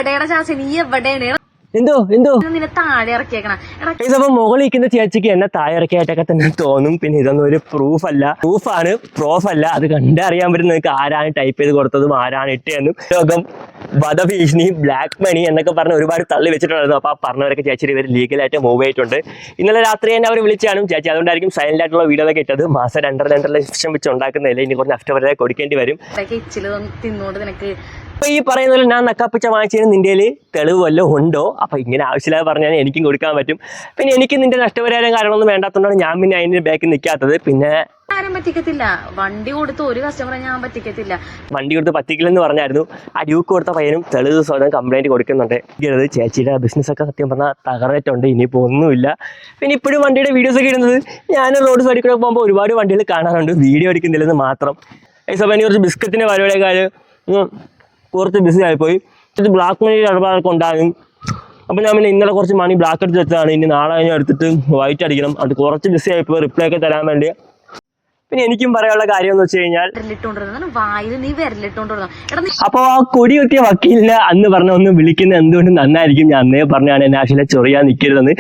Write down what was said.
എവിടെയാണ് ചാച്ചി, നീ എവിടെയാണ്? എന്തോ നിന്നെ താഴെ ഇറക്കിയേക്കണം. അപ്പൊ മുകളിൽ ഇരിക്കുന്ന ചേച്ചിക്ക് എന്നെ താഴെ ഇറക്കിയായിട്ടൊക്കെ തന്നെ തോന്നും. പിന്നെ ഇതൊന്നും ഒരു പ്രൂഫാണ്, പ്രൂഫല്ല. അത് കണ്ടറിയാൻ പറ്റും നിങ്ങൾക്ക് ആരാണ് ടൈപ്പ് ചെയ്ത് കൊടുത്തതും ആരാണ് ഇട്ടതെന്നും. ലോകം വധഭീഷണി, ബ്ലാക്ക് മണി എന്നൊക്കെ പറഞ്ഞ് ഒരുപാട് തള്ളി വെച്ചിട്ടുണ്ടായിരുന്നു. അപ്പോൾ ആ പറഞ്ഞവരൊക്കെ ചേച്ചി ഇവർ ലീഗലായിട്ട് മൂവ് ചെയ്തിട്ടുണ്ട്. ഇന്നലെ രാത്രി തന്നെ അവർ വിളിച്ചാണ് ചേച്ചി, അതുകൊണ്ടായിരിക്കും സൈലന്റ് ആയിട്ടുള്ള വീഡിയോ ഒക്കെ ഇട്ടത്. മാസം 2.5 ലക്ഷം വെച്ച് ഉണ്ടാക്കുന്നില്ല, ഇനി കുറച്ച് നഷ്ടപരിഹാരം കൊടുക്കേണ്ടി വരും. തിന്നോണ്ട് നിനക്ക് അപ്പൊ ഈ പറയുന്ന പോലെ ഞാൻ നക്കാപ്പിച്ച വാങ്ങിച്ചതിന് നിന്റെ തെളിവ് വല്ലതും ഉണ്ടോ? അപ്പൊ ഇങ്ങനെ ആവശ്യമില്ലാതെ പറഞ്ഞാൽ എനിക്കും കൊടുക്കാൻ പറ്റും. പിന്നെ എനിക്ക് നിന്റെ നഷ്ടപരിഹാരം കാര്യങ്ങളൊന്നും വേണ്ടാത്തതുകൊണ്ടാണ് ഞാൻ പിന്നെ അതിന്റെ ബാക്കിൽ നിൽക്കാത്തത്. പിന്നെ ആരും പറ്റിക്കത്തില്ല, വണ്ടി കൊടുത്ത് ഒരു കസ്റ്റമറെ ഞാൻ പറ്റിക്കത്തില്ല. വണ്ടി കൊടുത്ത് പറ്റിക്കില്ലെന്ന് പറഞ്ഞായിരുന്നു. ആ ഡ്യൂക്ക് കൊടുത്ത പയ്യനും തെളിവ് സ്വന്തം കംപ്ലൈന്റ് കൊടുക്കുന്നുണ്ട്. ചേച്ചിയുടെ ബിസിനസ്സൊക്കെ സത്യം പറഞ്ഞാൽ തകർന്നിട്ടുണ്ട്, ഇനിയിപ്പോൾ ഒന്നുമില്ല. പിന്നെ ഇപ്പോഴും വണ്ടിയുടെ വീഡിയോസ് ഒക്കെ ഇടുന്നത് ഞാൻ റോഡ് സൈഡിൽ കൂടെ പോകുമ്പോൾ ഒരുപാട് വണ്ടികൾ കാണാറുണ്ട്, വീഡിയോ എടുക്കുന്നില്ലെന്ന് മാത്രം. ഈ സമയം കുറച്ച് ബിസ്ക്കറ്റിന്റെ പരിപാടിയൊക്കെ കുറച്ച് ബിസി ആയിപ്പോയി. ബ്ലാക്ക് മണി ഇടപാടൊക്കെ ഉണ്ടാകും. അപ്പോൾ ഞാൻ പിന്നെ ഇന്നലെ കുറച്ച് മണി ബ്ലാക്ക് എടുത്ത് വെച്ചതാണ്. ഇനി നാളെ ഞാൻ എടുത്തിട്ട് വൈറ്റ് അടിക്കണം. അത് കുറച്ച് ബിസി ആയിപ്പോയി റിപ്ലൈ ഒക്കെ തരാൻ വേണ്ടി. പിന്നെ എനിക്കും പറയാനുള്ള കാര്യം എന്ന് വെച്ച് കഴിഞ്ഞാൽ, അപ്പോൾ ആ കൊടി കുത്തിയ വക്കീലിനെ അന്ന് പറഞ്ഞ ഒന്ന് വിളിക്കുന്നത് എന്തുകൊണ്ട് നന്നായിരിക്കും. ഞാൻ അന്നേ പറഞ്ഞാണ് എന്നെ ആശയിലെ ചൊറിയാൻ നിൽക്കരുതെന്ന്.